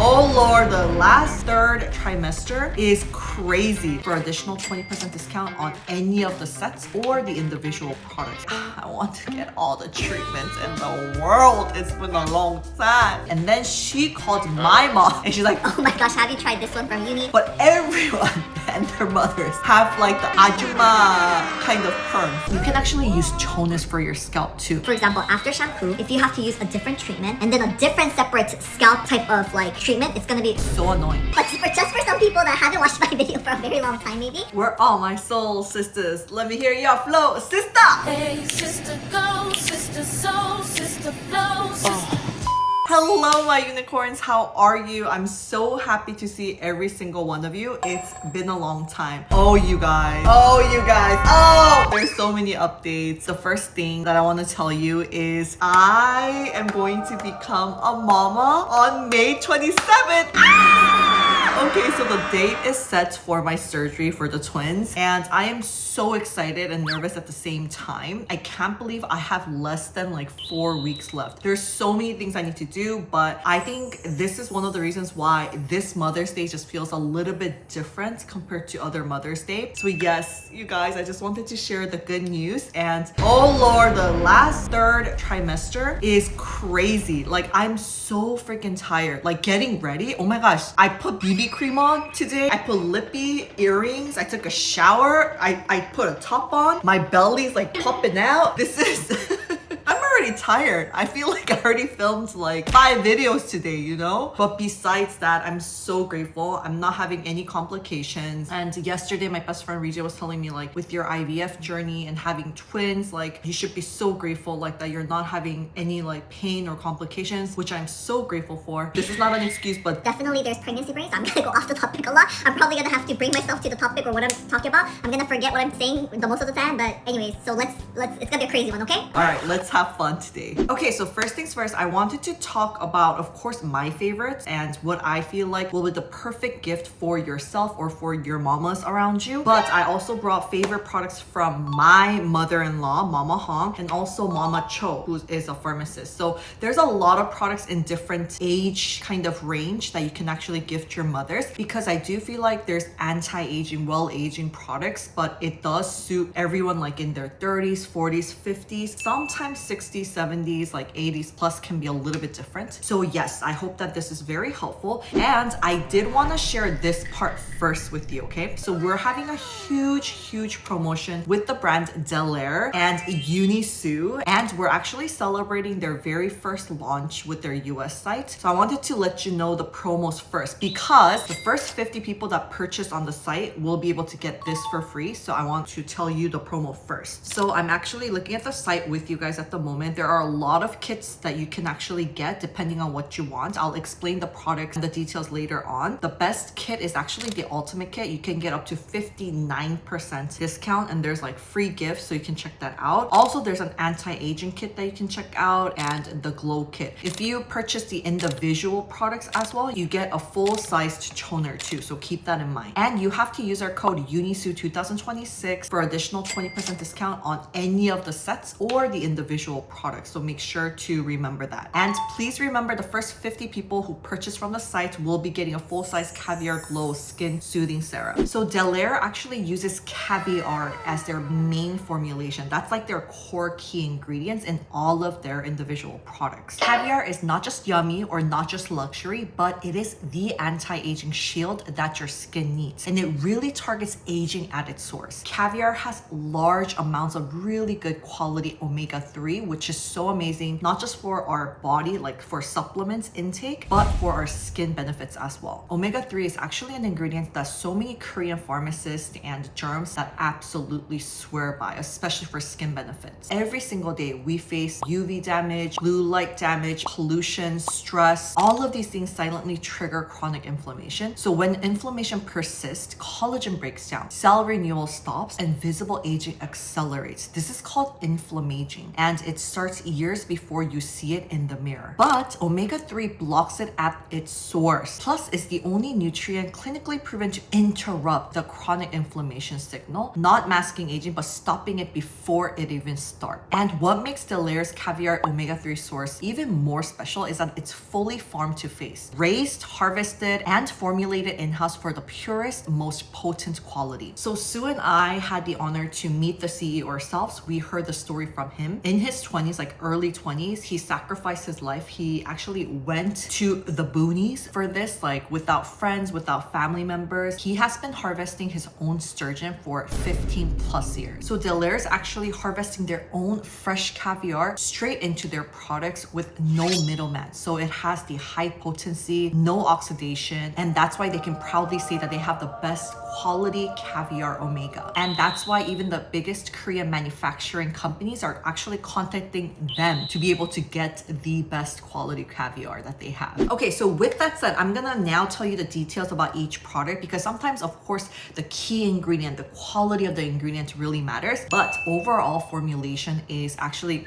Oh Lord, the last third trimester is crazy. For additional 20% discount on any of the sets or the individual products. I want to get all the treatments in the world. It's been a long time. And then she called my mom and she's like, oh my gosh, have you tried this one from Uni? But everyone and their mothers have like the ajumma kind of perm. You can actually use toners for your scalp too. For example, after shampoo, if you have to use a different treatment and then a different separate scalp type of like treatment, it's gonna be so annoying. But just for some people that haven't watched my video for a very long time maybe. We're all my soul sisters. Let me hear your flow, sister! Hey, sister, go, sister, soul, sister, flow, sister. Hello my unicorns, how are you? I'm so happy to see every single one of you. It's been a long time. Oh you guys, there's so many updates. The first thing that I want to tell you is I am going to become a mama on May 27th. Okay, so the date is set for my surgery for the twins and I am so excited and nervous at the same time. I can't believe I have less than like 4 weeks left. There's so many things I need to do, but I think this is one of the reasons why this Mother's Day just feels a little bit different compared to other Mother's Day. So yes, you guys, I just wanted to share the good news. And oh Lord, the last third trimester is crazy. Like I'm so freaking tired. Like getting ready, oh my gosh, I put BB cream on today. I put lippy, earrings. I took a shower. I put a top on. My belly's like popping out. This is... I'm already tired. I feel like I already filmed like 5 videos today, you know? But besides that, I'm so grateful. I'm not having any complications. And yesterday, my best friend Reju was telling me like with your IVF journey and having twins, like you should be so grateful like that you're not having any like pain or complications, which I'm so grateful for. This is not an excuse, but definitely there's pregnancy brains. I'm gonna go off the topic a lot. I'm probably gonna have to bring myself to the topic or what I'm talking about. I'm gonna forget what I'm saying the most of the time, but anyways, so let's it's gonna be a crazy one, okay? All right, let's have fun today. Okay, so first things first, I wanted to talk about, of course, my favorites and what I feel like will be the perfect gift for yourself or for your mamas around you. But I also brought favorite products from my mother-in-law, Mama Hong, and also Mama Cho, who is a pharmacist. So there's a lot of products in different age kind of range that you can actually gift your mothers, because I do feel like there's anti-aging, well-aging products, but it does suit everyone like in their 30s, 40s, 50s, sometimes 60s, 70s, like 80s plus can be a little bit different. So yes, I hope that this is very helpful. And I did want to share this part first with you, okay? So we're having a huge promotion with the brand Delaire and EuniUnni, and we're actually celebrating their very first launch with their US site. So I wanted to let you know the promos first, because the first 50 people that purchase on the site will be able to get this for free. So I want to tell you the promo first. So I'm actually looking at the site with you guys at the moment. There are a lot of kits that you can actually get depending on what you want. I'll explain the products and the details later on. The best kit is actually the ultimate kit. You can get up to 59% discount and there's like free gifts, so you can check that out. Also, there's an anti-aging kit that you can check out and the glow kit. If you purchase the individual products as well, you get a full-sized toner too, so keep that in mind. And you have to use our code EuniUnni2026 for additional 20% discount on any of the sets or the individual products. So make sure to remember that. And please remember, the first 50 people who purchase from the site will be getting a full-size Caviar Glow Skin Soothing Serum. So Delaire actually uses caviar as their main formulation. That's like their core key ingredients in all of their individual products. Caviar is not just yummy or not just luxury, but it is the anti-aging shield that your skin needs. And it really targets aging at its source. Caviar has large amounts of really good quality omega-3, which is so amazing, not just for our body, like for supplements intake, but for our skin benefits as well. Omega-3 is actually an ingredient that so many Korean pharmacists and germs that absolutely swear by, especially for skin benefits. Every single day, we face UV damage, blue light damage, pollution, stress. All of these things silently trigger chronic inflammation. So when inflammation persists, collagen breaks down, cell renewal stops, and visible aging accelerates. This This is called inflammaging, and it starts years before you see it in the mirror. But omega-3 blocks it at its source. Plus, it's the only nutrient clinically proven to interrupt the chronic inflammation signal, not masking aging, but stopping it before it even starts. And what makes Delaire's Caviar omega-3 source even more special is that it's fully farm to face, raised, harvested, and formulated in-house for the purest, most potent quality. So Sue and I had the honor to meet the CEO ourselves. We heard the story from him. In his 20s, like early 20s, he sacrificed his life. He actually went to the boonies for this, like without friends, without family members. He has been harvesting his own sturgeon for 15 plus years. So Delaire's actually harvesting their own fresh caviar straight into their products with no middleman. So it has the high potency, no oxidation, and that's why they can proudly say that they have the best quality caviar omega. And that's why even the biggest Korean manufacturing companies are actually contacting them to be able to get the best quality caviar that they have. Okay, so with that said, I'm gonna now tell you the details about each product, because sometimes, of course, the key ingredient, the quality of the ingredient really matters, but overall formulation is actually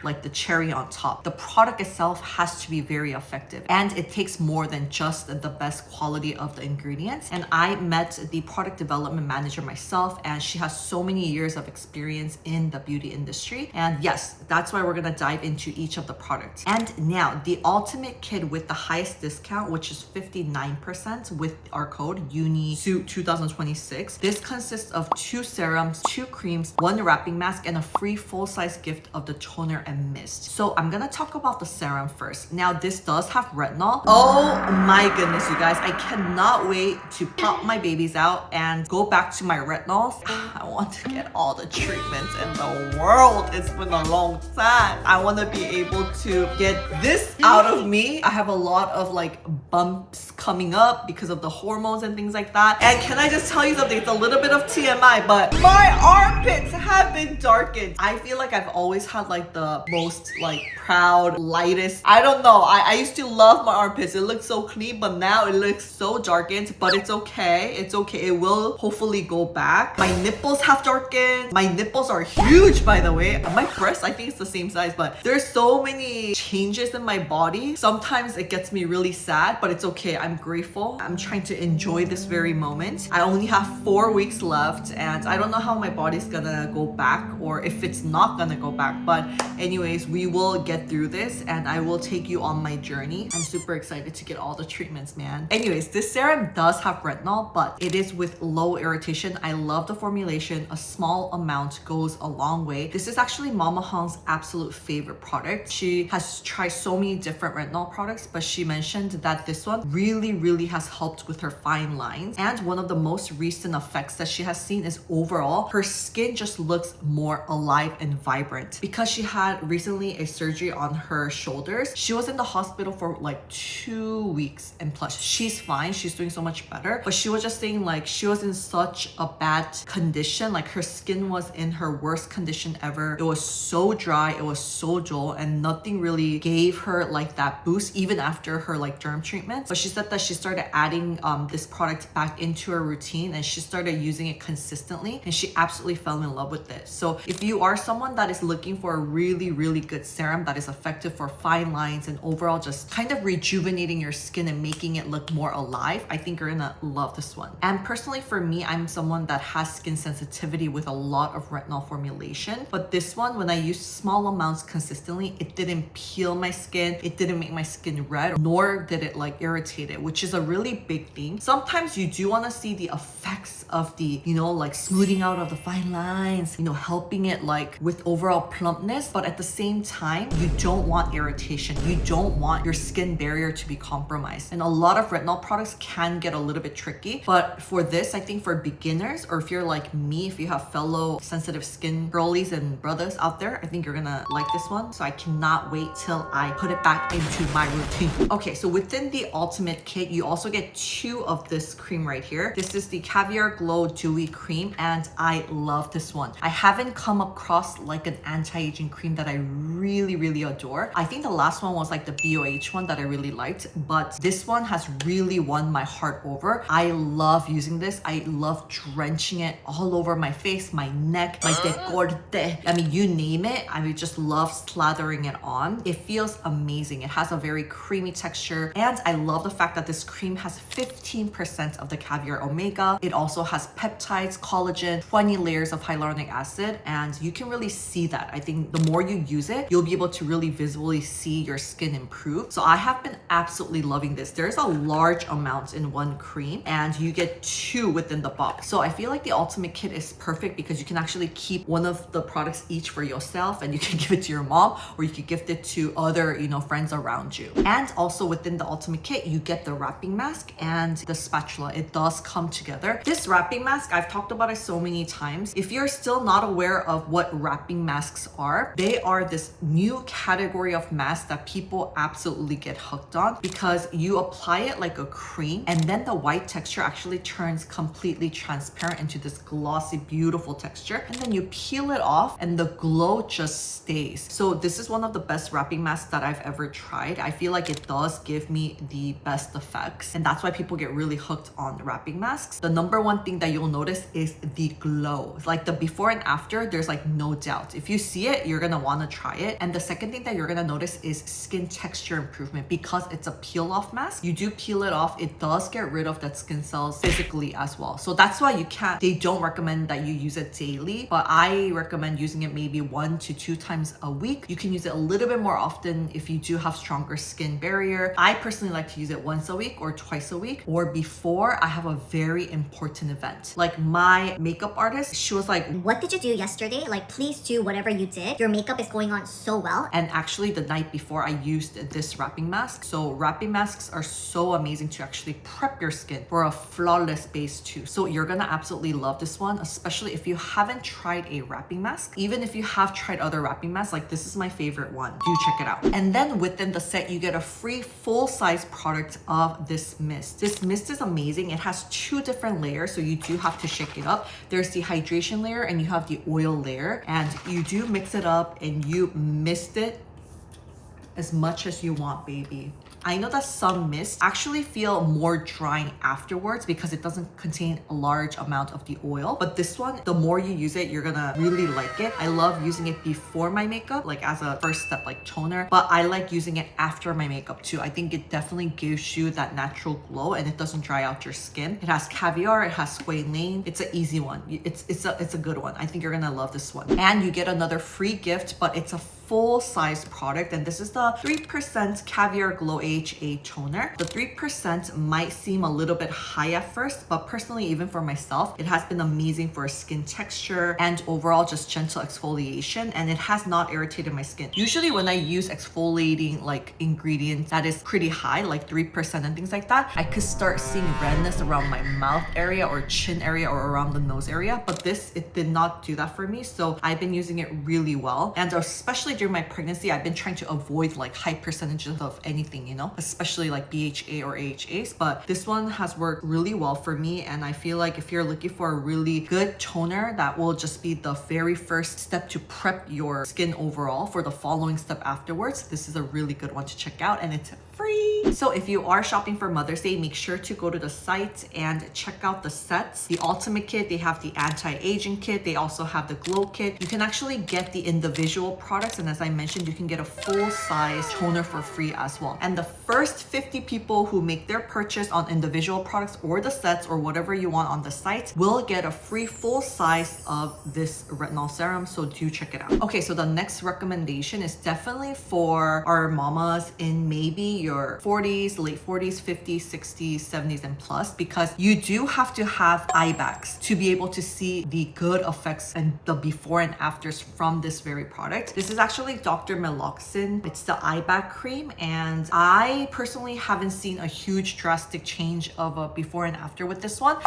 like the cherry on top. The product itself has to be very effective, and it takes more than just the best quality of the ingredients. And I met the product development manager myself, and she has so many years of experience in the beauty industry. And yes, that's why we're gonna dive into each of the products. And now the ultimate kit with the highest discount, which is 59% with our code EUNI2026. This consists of 2 serums, 2 creams, 1 wrapping mask, and a free full-size gift of the toner and mist. So I'm gonna talk about the serum first. Now this does have retinol. Oh my goodness, you guys, I cannot wait to pop my babies out and go back to my retinols. I want to get all the treatments in the world. It's been a long time. I want to be able to get this out of me. I have a lot of like bumps coming up because of the hormones and things like that. And can I just tell you something? It's a little bit of TMI, but my armpits have been darkened. I feel like I've always had like the most like proud, lightest. I don't know. I used to love my armpits. It looked so clean, but now it looks so darkened, but it's okay. It's okay. It will hopefully go back. My nipples have darkened. My nipples are huge, by the way. My breasts, I think it's the same size, but there's so many changes in my body. Sometimes it gets me really sad, but it's okay. I'm grateful. I'm trying to enjoy this very moment. I only have 4 weeks left, and I don't know how my body's gonna go back or if it's not gonna go back, but anyways, we will get through this and I will take you on my journey. I'm super excited to get all the treatments, man. Anyways, this serum does have retinol, but it is with low irritation. I love the formulation. A small amount goes a long way. This is actually Mama Hong's absolute favorite product. She has tried so many different retinol products, but she mentioned that this one really has helped with her fine lines. And one of the most recent effects that she has seen is overall, her skin just looks more alive and vibrant. Because she had recently a surgery on her shoulders. She was in the hospital for like 2 weeks and plus. She's fine. She's doing so much better. But she was just saying like she was in such a bad condition. Like her skin was in her worst condition ever. It was so dry. It was so dull, and nothing really gave her like that boost even after her like derm treatments. But she said that she started adding this product back into her routine, and she started using it consistently, and she absolutely fell in love with it. So if you are someone that is looking for a really good serum that is effective for fine lines and overall just kind of rejuvenating your skin and making it look more alive, I think you're gonna love this one. And personally for me, I'm someone that has skin sensitivity with a lot of retinol formulation, but this one, when I use small amounts consistently, it didn't peel my skin, it didn't make my skin red, nor did it like irritate it, which is a really big thing. Sometimes you do want to see the effects of the, you know, like smoothing out of the fine lines, you know, helping it like with overall plumpness, but at the same time, you don't want irritation. You don't want your skin barrier to be compromised. And a lot of retinol products can get a little bit tricky, but for this, I think for beginners, or if you're like me, if you have fellow sensitive skin girlies and brothers out there, I think you're gonna like this one. So I cannot wait till I put it back into my routine. Okay, so within the ultimate kit, you also get 2 of this cream right here. This is the Caviar Glow Dewy Cream, and I love this one. I haven't come across like an anti-aging cream that that I really adore. I think the last one was like the BOH one that I really liked, but this one has really won my heart over. I love using this. I love drenching it all over my face, my neck, my decolte. I mean, you name it. I would just love slathering it on. It feels amazing. It has a very creamy texture, and I love the fact that this cream has 15% of the caviar omega. It also has peptides, collagen, 20 layers of hyaluronic acid, and you can really see that. I think the more you use it, you'll be able to really visually see your skin improve. So I have been absolutely loving this. There's a large amount in one cream, and you get 2 within the box. So I feel like the ultimate kit is perfect because you can actually keep one of the products each for yourself, and you can give it to your mom, or you could gift it to other, friends around you. And also within the ultimate kit, you get the wrapping mask and the spatula. It does come together. This wrapping mask, I've talked about it so many times. If you're still not aware of what wrapping masks are, they are this new category of mask that people absolutely get hooked on because you apply it like a cream, and then the white texture actually turns completely transparent into this glossy, beautiful texture, and then you peel it off and the glow just stays. So this is one of the best wrapping masks that I've ever tried. I feel like it does give me the best effects, and that's why people get really hooked on wrapping masks. The number one thing that you'll notice is the glow. Like the before and after, there's like no doubt. If you see it, you're gonna wanna try it. And the second thing that you're gonna notice is skin texture improvement because it's a peel off mask. You do peel it off, it does get rid of that skin cells physically as well. So that's why they don't recommend that you use it daily, but I recommend using it maybe 1 to 2 times a week. You can use it a little bit more often if you do have stronger skin barrier. I personally like to use it once a week or twice a week, or before I have a very important event. Like my makeup artist, she was like, What did you do yesterday? Like, please do whatever you did. Your makeup is going on so well. and actually the night before I used this wrapping mask. So wrapping masks are so amazing to actually prep your skin for a flawless base too. So you're gonna absolutely love this one, especially if you haven't tried a wrapping mask. Even if you have tried other wrapping masks, like this is my favorite one. Do check it out. And then within the set, you get a free full-size product of this mist. This mist is amazing. It has 2 different layers, so you do have to shake it up. There's the hydration layer and you have the oil layer, and you do mix it up and you mist it as much as you want, baby. I know that some mists actually feel more drying afterwards because it doesn't contain a large amount of the oil. But this one, the more you use it, you're gonna really like it. I love using it before my makeup, like as a first step, like toner. But I like using it after my makeup too. I think it definitely gives you that natural glow and it doesn't dry out your skin. It has caviar, it has squalane. It's an easy one. It's a good one. I think you're gonna love this one. And you get another free gift, but it's a full-size product, and this is the 3% Caviar Glow AHA toner. The 3% might seem a little bit high at first, but personally, even for myself, it has been amazing for skin texture and overall just gentle exfoliation, and it has not irritated my skin. Usually when I use exfoliating like ingredients that is pretty high, like 3% and things like that, I could start seeing redness around my mouth area or chin area or around the nose area, but it did not do that for me. So I've been using it really well, and especially during my pregnancy, I've been trying to avoid like high percentages of anything, especially like BHA or AHAs, but this one has worked really well for me. And I feel like if you're looking for a really good toner that will just be the very first step to prep your skin overall for the following step afterwards, this is a really good one to check out, and it's free. So if you are shopping for Mother's Day, make sure to go to the site and check out the sets. The Ultimate Kit, they have the Anti-Aging Kit, they also have the Glow Kit. You can actually get the individual products, and as I mentioned, you can get a full-size toner for free as well. And the first 50 people who make their purchase on individual products or the sets or whatever you want on the site will get a free full size of this retinol serum, so do check it out. Okay, so the next recommendation is definitely for our mamas in maybe your 40s, late 40s, 50s, 60s, 70s, and plus, because you do have to have eye bags to be able to see the good effects and the before and afters from this very product. This is actually Dr. Melaxin. It's the eye bag cream, and I personally haven't seen a huge drastic change of a before and after with this one,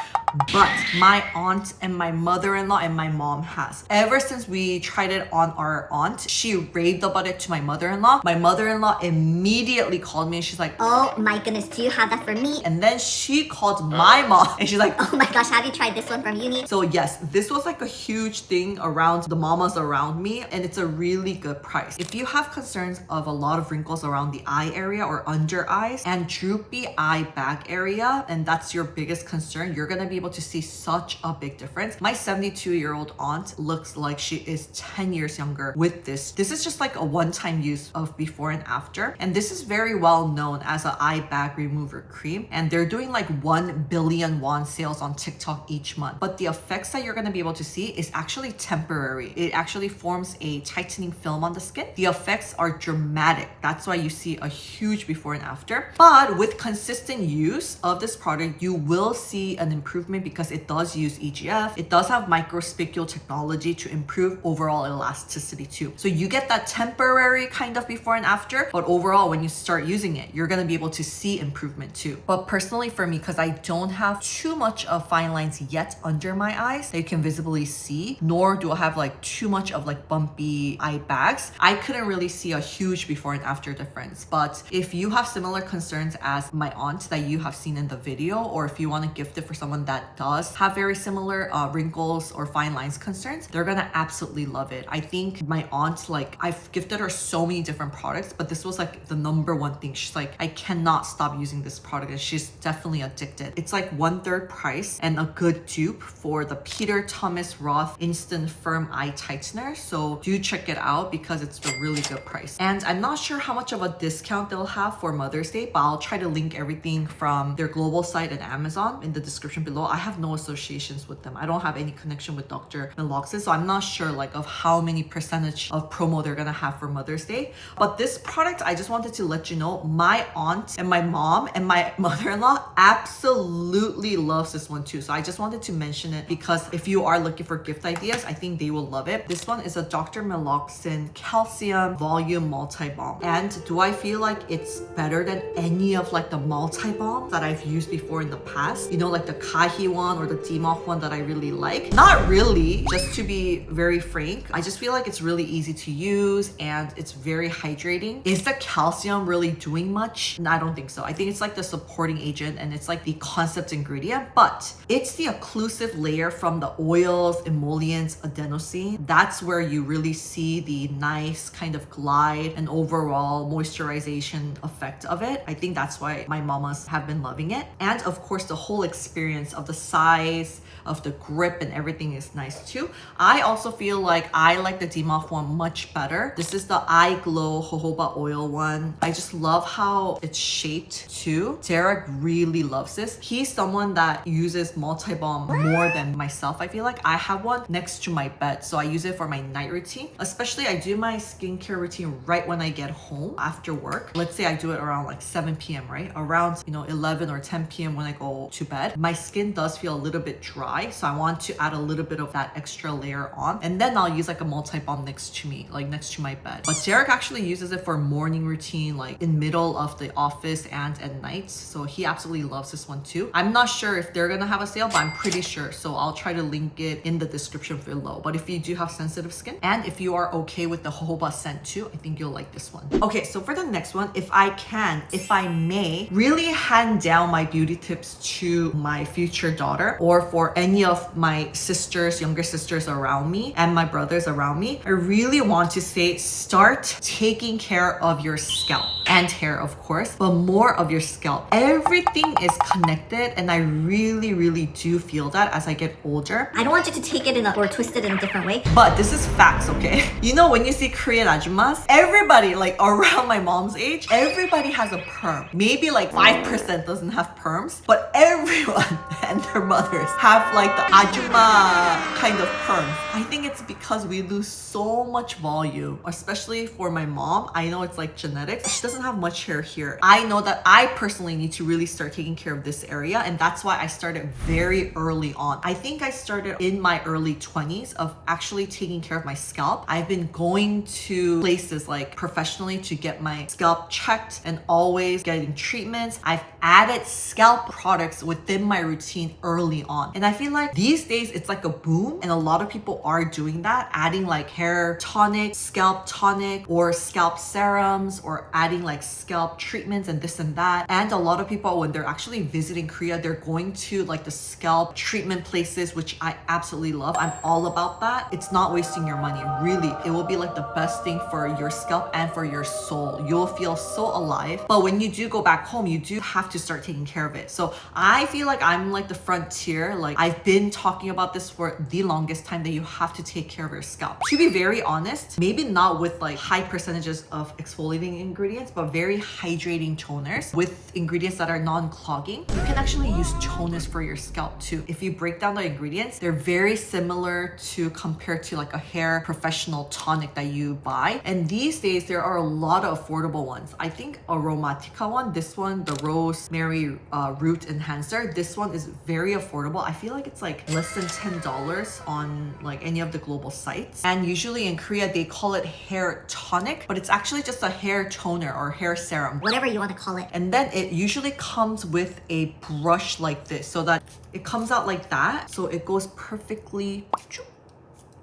but my aunt and my mother-in-law and my mom has. Ever since we tried it on our aunt, she raved about it to my mother-in-law. My mother-in-law immediately called me and she's like, oh my goodness, do you have that for me? And then she called my mom and she's like, Oh my gosh, have you tried this one from Uni? so yes, this was like a huge thing around the mamas around me, and it's a really good price. If you have concerns of a lot of wrinkles around the eye area or under eyes and droopy eye bag area, and that's your biggest concern, you're gonna be able to see such a big difference. My 72-year-old aunt looks like she is 10 years younger with this. This is just like a one-time use of before and after, and this is very well known as an eye bag remover cream, and they're doing like 1 billion won sales on TikTok each month. But the effects that you're going to be able to see is actually temporary. It actually forms a tightening film on the skin. The effects are dramatic. That's why you see a huge before and after. But with consistent use of this product, you will see an improvement because it does use EGF. It does have microspicule technology to improve overall elasticity too. So you get that temporary kind of before and after, but overall when you start using it, you're going to be able to see improvement too. But personally for me, because I don't have too much of fine lines yet under my eyes that you can visibly see, nor do I have like too much of like bumpy eye bags, I couldn't really see a huge before and after difference. But if you have similar concerns as my aunt that you have seen in the video, or if you want to gift it for someone that does have very similar wrinkles or fine lines concerns, they're gonna absolutely love it. I think my aunt, like, I've gifted her so many different products, but this was like the #1 thing. She's like, I cannot stop using this product, and she's definitely addicted. It's like 1/3 price and a good dupe for the Peter Thomas Roth Instant Firm Eye Tightener. So do check it out because it's a really good price. And I'm not sure how much of a discount they'll have for Mother's Day, but I'll try to link everything from their global site and Amazon in the description below. I have no associations with them. I don't have any connection with Dr. Melaxin, so I'm not sure like of how many percentage of promo they're gonna have for Mother's Day. But this product, I just wanted to let you know, my aunt and my mom and my mother-in-law absolutely loves this one too. So I just wanted to mention it because if you are looking for gift ideas, I think they will love it. This one is a Dr. Melaxin Calcium Volume Multi-Balm. And do I feel like it's better than any of like the multi-balms that I've used before in the past? You know, like the Kahi one or the Demoff one that I really like? Not really, just to be very frank. I just feel like it's really easy to use and it's very hydrating. Is the calcium really doing much? No, I don't think so. I think it's like the supporting agent and it's like the concept ingredient, but it's the occlusive layer from the oils, emollients, adenosine. That's where you really see the nice kind of glide and overall moisturization effect of it. I think that's why my mamas have been loving it. And of course, the whole experience of the size, of the grip and everything is nice too. I also feel like I like the Demoff one much better. This is the Eye Glow jojoba oil one. I just love how it's shaped too. Derek really loves this. He's someone that uses multi-balm more than myself. I feel like I have one next to my bed, so I use it for my night routine. Especially I do my skincare routine right when I get home after work. Let's say I do it around like 7 p.m., right? Around, 11 or 10 p.m. when I go to bed. My skin does feel a little bit dry, so I want to add a little bit of that extra layer on, and then I'll use like a multi-balm next to me, like next to my bed. But Derek actually uses it for morning routine, like in middle of the office and at night, so he absolutely loves this one too. I'm not sure if they're gonna have a sale, but I'm pretty sure, so I'll try to link it in the description below. But if you do have sensitive skin and if you are okay with the jojoba scent too, I think you'll like this one. Okay, so for the next one, if I may really hand down my beauty tips to my future daughter or for any of my sisters, younger sisters around me and my brothers around me, I really want to say start taking care of your scalp and hair, of course, but more of your scalp. Everything is connected, and I really, really do feel that as I get older. I don't want you to take it or twist it in a different way. But this is facts, okay? You know, when you see Korean ajumas, everybody, like around my mom's age, everybody has a perm. Maybe like 5% doesn't have perms, but everyone and their mothers have like the ajuma kind of perms. I think it's because we lose so much volume, especially for my mom. I know it's like genetics. She doesn't have much hair here. I know that I personally need to really start taking care of this area, and that's why I started very early on. I think I started in my early 20s of actually taking care of my scalp. I've been going to places like professionally to get my scalp checked and always getting treatments. I've added scalp products within my routine early on. And I feel like these days it's like a boom, and a lot of people are doing that, adding like hair tonic, scalp tonic, or scalp serums, or adding like scalp treatments and this and that. And a lot of people, when they're actually visiting Korea, they're going to like the scalp treatment places, which I absolutely love. I'm all about that. It's not wasting your money. Really, it will be like the best thing for your scalp and for your soul. You'll feel so alive. But when you do go back home, you do have to start taking care of it. So I feel like I'm like the frontier. Like I've been talking about this for the longest time, that you have to take care of your scalp. To be very honest, maybe not with like high percentages of exfoliating ingredients, but very hydrating toners with ingredients that are non-clogging. You can actually use toners for your scalp too. If you break down the ingredients, they're very similar to compared to like a hair professional tonic that you buy. And these days there are a lot of affordable ones. I think AROMATICA one, this one, the Rosemary root enhancer, this one is very affordable. I feel like it's like less than $10 on like any of the global sites. And usually in Korea they call it hair tonic, but it's actually just a hair toner or hair serum, Whatever you want to call it. and then it usually comes with a brush like this, so that it comes out like that, so it goes perfectly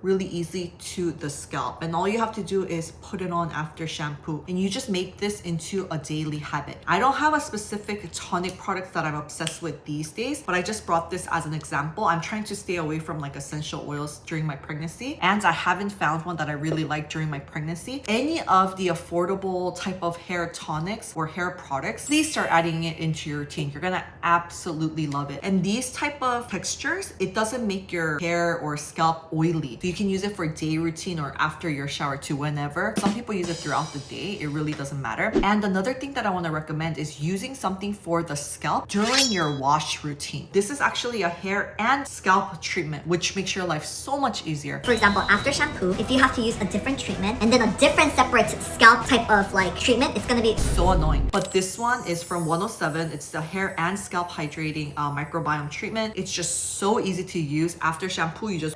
really easy to the scalp. And all you have to do is put it on after shampoo, and you just make this into a daily habit. I don't have a specific tonic product that I'm obsessed with these days, but I just brought this as an example. I'm trying to stay away from like essential oils during my pregnancy, and I haven't found one that I really like during my pregnancy. Any of the affordable type of hair tonics or hair products, please start adding it into your routine. You're gonna absolutely love it. And these type of textures, it doesn't make your hair or scalp oily. So you can use it for day routine or after your shower too, whenever. Some people use it throughout the day. It really doesn't matter. And another thing that I want to recommend is using something for the scalp during your wash routine. This is actually a hair and scalp treatment, which makes your life so much easier. For example, after shampoo, if you have to use a different treatment and then a different separate scalp type of like treatment, it's gonna be So annoying. But this one is from 107. It's the hair and scalp hydrating microbiome treatment. It's just so easy to use. After shampoo, you just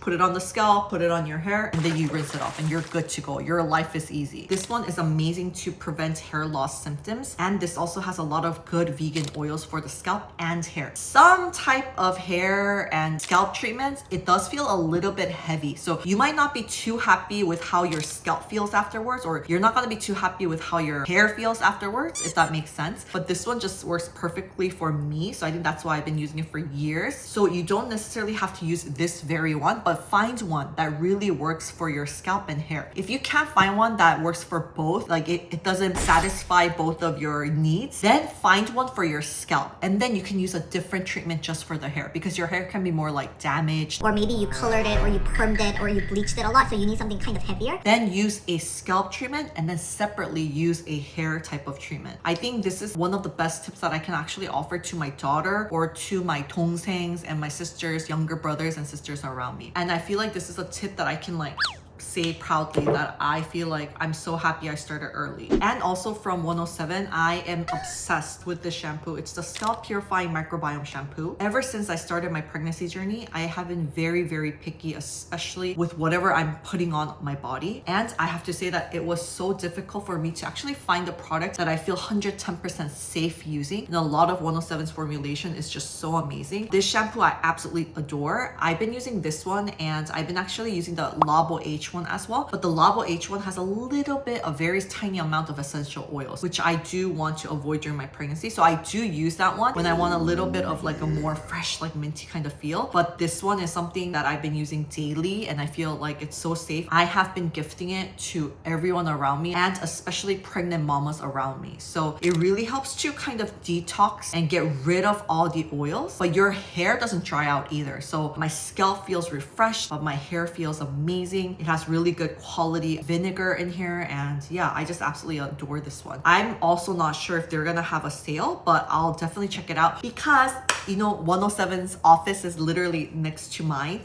put it on the scalp, put it on your hair, and then you rinse it off and you're good to go. Your life is easy. This one is amazing to prevent hair loss symptoms, and this also has a lot of good vegan oils for the scalp and hair. Some type of hair and scalp treatments, it does feel a little bit heavy. So you might not be too happy with how your scalp feels afterwards, or you're not gonna be too happy with how your hair feels afterwards, if that makes sense. But this one just works perfectly for me. So I think that's why I've been using it for years. So you don't necessarily have to use this very one, but find one that really works for your scalp and hair. If you can't find one that works for both, like it doesn't satisfy both of your needs, then find one for your scalp, and then you can use a different treatment just for the hair, because your hair can be more like damaged. or maybe you colored it or you permed it or you bleached it a lot, so you need something kind of heavier. Then use a scalp treatment, and then separately use a hair type of treatment. I think this is one of the best tips that I can actually offer to my daughter or to my dongsengs and my sisters, younger brothers and sisters around me. And I feel like this is a tip that I can like say proudly that I feel like I'm so happy I started early. And also from 107, I am obsessed with this shampoo. It's the Scalp Purifying Microbiome Shampoo. Ever since I started my pregnancy journey, I have been very, very picky, especially with whatever I'm putting on my body. And I have to say that it was so difficult for me to actually find a product that I feel 110% safe using. And a lot of 107's formulation is just so amazing. This shampoo I absolutely adore. I've been using this one, and I've been actually using the Labo H one as well, but the Labo H one has a little bit, a very tiny amount of essential oils, which I do want to avoid during my pregnancy. So I do use that one when I want a little bit of like a more fresh, like minty kind of feel. But this one is something that I've been using daily, and I feel like it's so safe. I have been gifting it to everyone around me, and especially pregnant mamas around me. So it really helps to kind of detox and get rid of all the oils, but your hair doesn't dry out either. So my scalp feels refreshed, but my hair feels amazing. It has really good quality vinegar in here, and yeah, I just absolutely adore this one. I'm also not sure if they're gonna have a sale, but I'll definitely check it out, because you know 107's office is literally next to mine.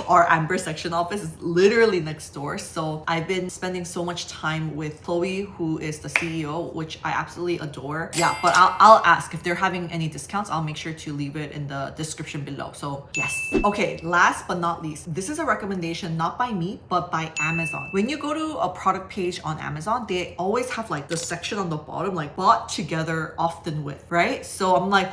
Our Amber section office is literally next door. So I've been spending so much time with Chloe, who is the CEO, which I absolutely adore. Yeah, but I'll ask if they're having any discounts. I'll make sure to leave it in the description below. So yes. Okay, last but not least, this is a recommendation not by me, but by Amazon. When you go to a product page on Amazon, they always have like the section on the bottom, like bought together often with, right? So I'm like,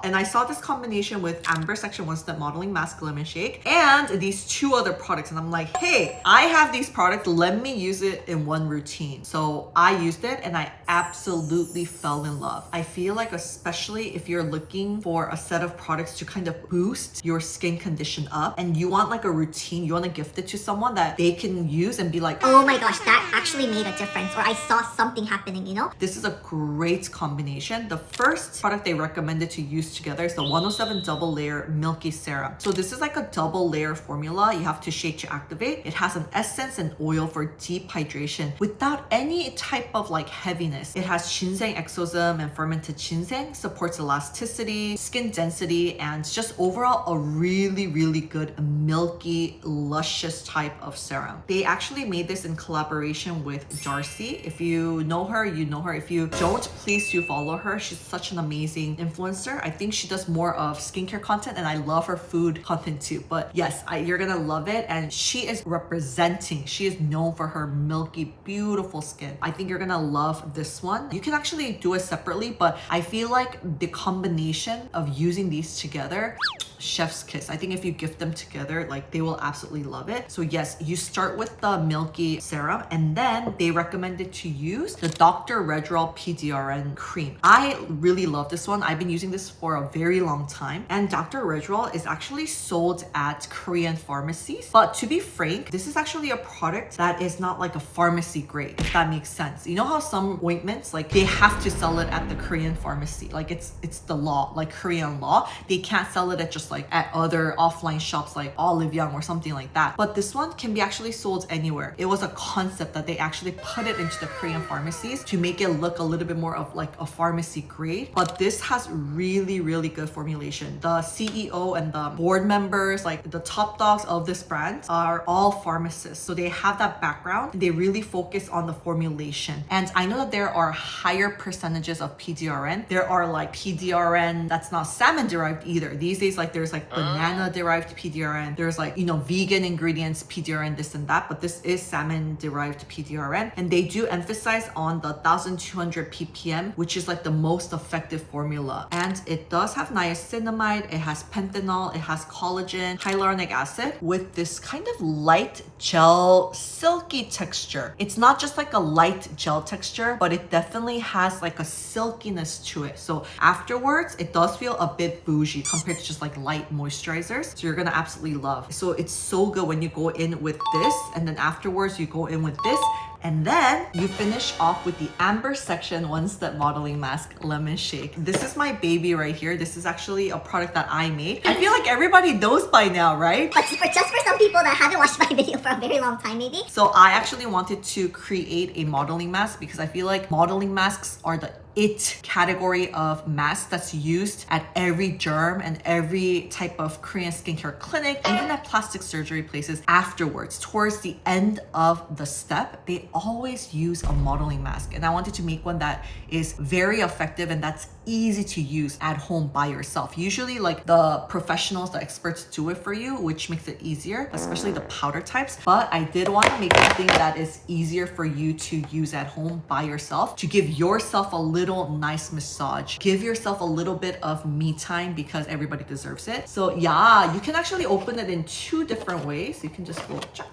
and I saw this combination with Amber Section 1-Step Modeling Mask Lemon Shake and these 2 other products. And I'm like, hey, I have these products. Let me use it in one routine. So I used it and I absolutely fell in love. I feel like especially if you're looking for a set of products to kind of boost your skin condition up and you want like a routine, you want to gift it to someone that they can use and be like, Oh my gosh, that actually made a difference, or I saw something happening, you know? this is a great combination. The first product they recommended to use together is the 107 Double Layer Milky Serum. So this is like a double layer formula. You have to shake to activate. It has an essence and oil for deep hydration without any type of like heaviness. It has ginseng exosome and fermented ginseng, supports elasticity, skin density, and just overall a really, really good milky, luscious type of serum. They actually made this in collaboration with Darcy. If you know her, you know her. If you don't, please do follow her. She's such an amazing influencer. I think she does more of skincare content and I love her food content too. But yes, you're gonna love it. And she is representing, she is known for her milky, beautiful skin. I think you're gonna love this one. You can actually do it separately, but I feel like the combination of using these together, chef's kiss. I think if you gift them together, like they will absolutely love it. So yes, you start with the Milky Serum and then they recommended to use the Dr.Reju-All PDRN cream. I really love this one. I've been using this for a very long time, and Dr.Reju-All is actually sold at Korean pharmacies. But to be frank, this is actually a product that is not like a pharmacy grade, if that makes sense. You know how some ointments, like they have to sell it at the Korean pharmacy, like it's the law, like Korean law. They can't sell it at just like at other offline shops like Olive Young or something like that. But this one can be actually sold anywhere. It was a concept that they actually put it into the Korean pharmacies to make it look a little bit more of like a pharmacy grade. But this has really, really good formulation. The CEO and the board members, like the top dogs of this brand, are all pharmacists. So they have that background. They really focus on the formulation. And I know that there are higher percentages of PDRN. There are like PDRN that's not salmon derived either. These days, like there's like banana derived PDRN. There's like, you know, vegan ingredients, PDRN, this and that. But this is salmon derived PDRN. And they do emphasize on the 1200 ppm, which is like the most effective formula. And it does have niacinamide, it has panthenol, it has collagen, hyaluronic acid with this kind of light gel, silky texture. It's not just like a light gel texture, but it definitely has like a silkiness to it. So afterwards, it does feel a bit bougie compared to just like light moisturizers. So you're gonna absolutely love. So it's so good when you go in with this, and then afterwards you go in with this, and then you finish off with the Amber Section 1-Step Modeling Mask Lemon Shake. This is my baby right here. This is actually a product that I made. I feel like everybody knows by now, right? But just for some people that haven't watched my video for a very long time maybe. So I actually wanted to create a modeling mask because I feel like modeling masks are the it category of mask that's used at every derm and every type of Korean skincare clinic, even at plastic surgery places afterwards. Towards the end of the step, they always use a modeling mask. And I wanted to make one that is very effective and that's easy to use at home by yourself. Usually like the professionals, the experts do it for you, which makes it easier, especially the powder types. But I did want to make something that is easier for you to use at home by yourself, to give yourself a little nice massage. Give yourself a little bit of me time because everybody deserves it. So yeah, you can actually open it in 2 different ways. You can just go check.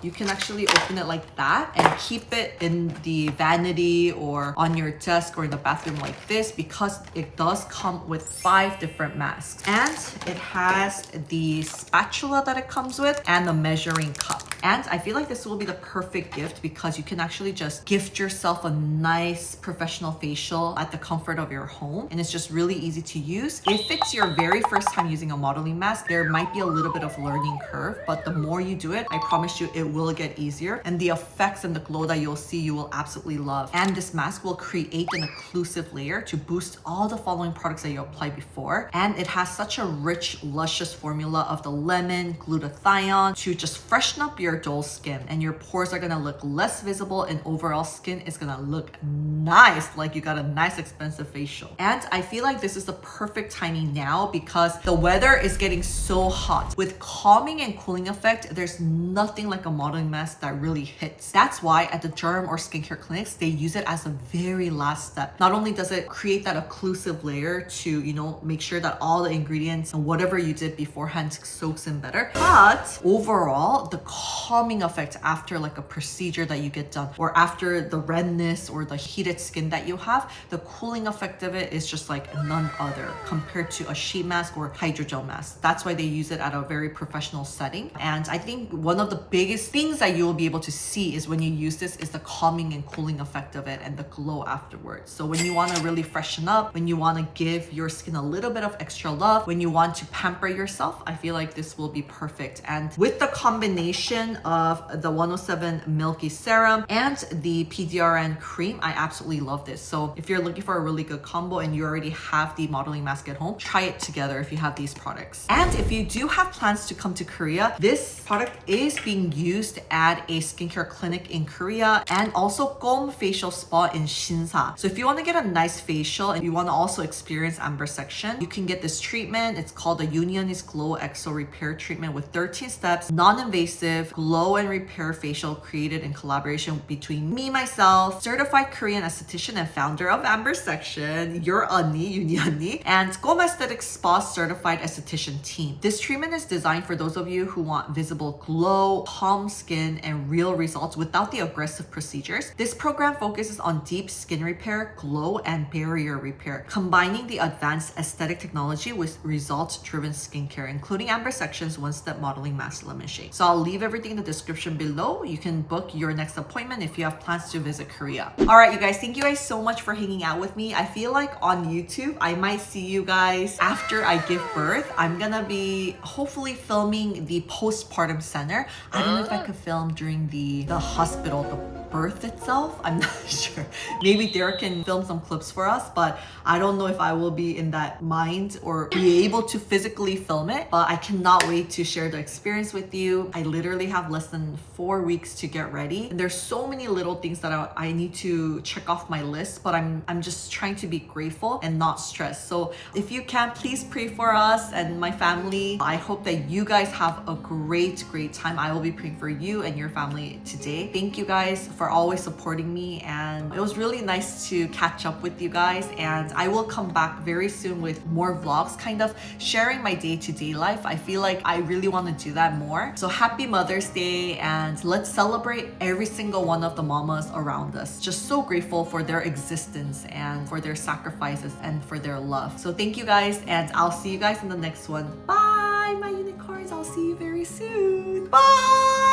You can actually open it like that and keep it in the vanity or on your desk or in the bathroom like this, because it does come with 5 different masks. And it has the spatula that it comes with and the measuring cup. And I feel like this will be the perfect gift because you can actually just gift yourself a nice professional facial at the comfort of your home. And it's just really easy to use. If it's your very first time using a modeling mask, there might be a little bit of learning curve, but the more you do it, I promise you, you, it will get easier. And the effects and the glow that you'll see, you will absolutely love. And this mask will create an occlusive layer to boost all the following products that you applied before. And it has such a rich, luscious formula of the lemon, glutathione to just freshen up your dull skin. And your pores are gonna look less visible and overall skin is gonna look nice, like you got a nice expensive facial. And I feel like this is the perfect timing now because the weather is getting so hot. With calming and cooling effect, there's nothing like a modeling mask that really hits. That's why at the derm or skincare clinics, they use it as a very last step. Not only does it create that occlusive layer to, you know, make sure that all the ingredients and whatever you did beforehand soaks in better, but overall, the calming effect after like a procedure that you get done or after the redness or the heated skin that you have, the cooling effect of it is just like none other compared to a sheet mask or hydrogel mask. That's why they use it at a very professional setting. And I think one of the biggest things that you will be able to see is when you use this is the calming and cooling effect of it and the glow afterwards. So when you want to really freshen up, when you want to give your skin a little bit of extra love, when you want to pamper yourself, I feel like this will be perfect. And with the combination of the 107 Milky Serum and the PDRN cream, I absolutely love this. So if you're looking for a really good combo and you already have the modeling mask at home, try it together if you have these products. And if you do have plans to come to Korea, this product is being used at a skincare clinic in Korea and also Comme facial spa in Sinsa. So if you want to get a nice facial and you want to also experience amber section, you can get this treatment. It's called the EuniUnni's Glow Exo Repair Treatment with 13 steps, non-invasive glow and repair facial created in collaboration between me, myself, certified Korean esthetician and founder of Amber Section, EuniUnni, and Comme Aesthetic Spa certified esthetician team. This treatment is designed for those of you who want visible glow, calm skin, and real results without the aggressive procedures. This program focuses on deep skin repair, glow, and barrier repair, combining the advanced aesthetic technology with results-driven skincare, including Amber Section's one-step modeling mask lemon shade. So I'll leave everything in the description below. You can book your next appointment if you have plans to visit Korea. All right, you guys, thank you guys so much for hanging out with me. I feel like on YouTube, I might see you guys after I give birth. I'm gonna be hopefully filming the postpartum center. I don't know if I could film during the hospital, the birth itself. I'm not sure. Maybe Derek can film some clips for us, but I don't know if I will be in that mind or be able to physically film it. But I cannot wait to share the experience with you. I literally have less than 4 weeks to get ready. And there's so many little things that I need to check off my list, but I'm just trying to be grateful and not stressed. So if you can, please pray for us and my family. I hope that you guys have a great time. I will be praying for you and your family today. Thank you guys for always supporting me, and it was really nice to catch up with you guys. And I will come back very soon with more vlogs, kind of sharing my day-to-day life. I feel like I really want to do that more. So happy Mother's Day, and let's celebrate every single one of the mamas around us. Just so grateful for their existence and for their sacrifices and for their love. So thank you guys, and I'll see you guys in the next one. Bye, my unicorns. I'll see you very soon. Bye.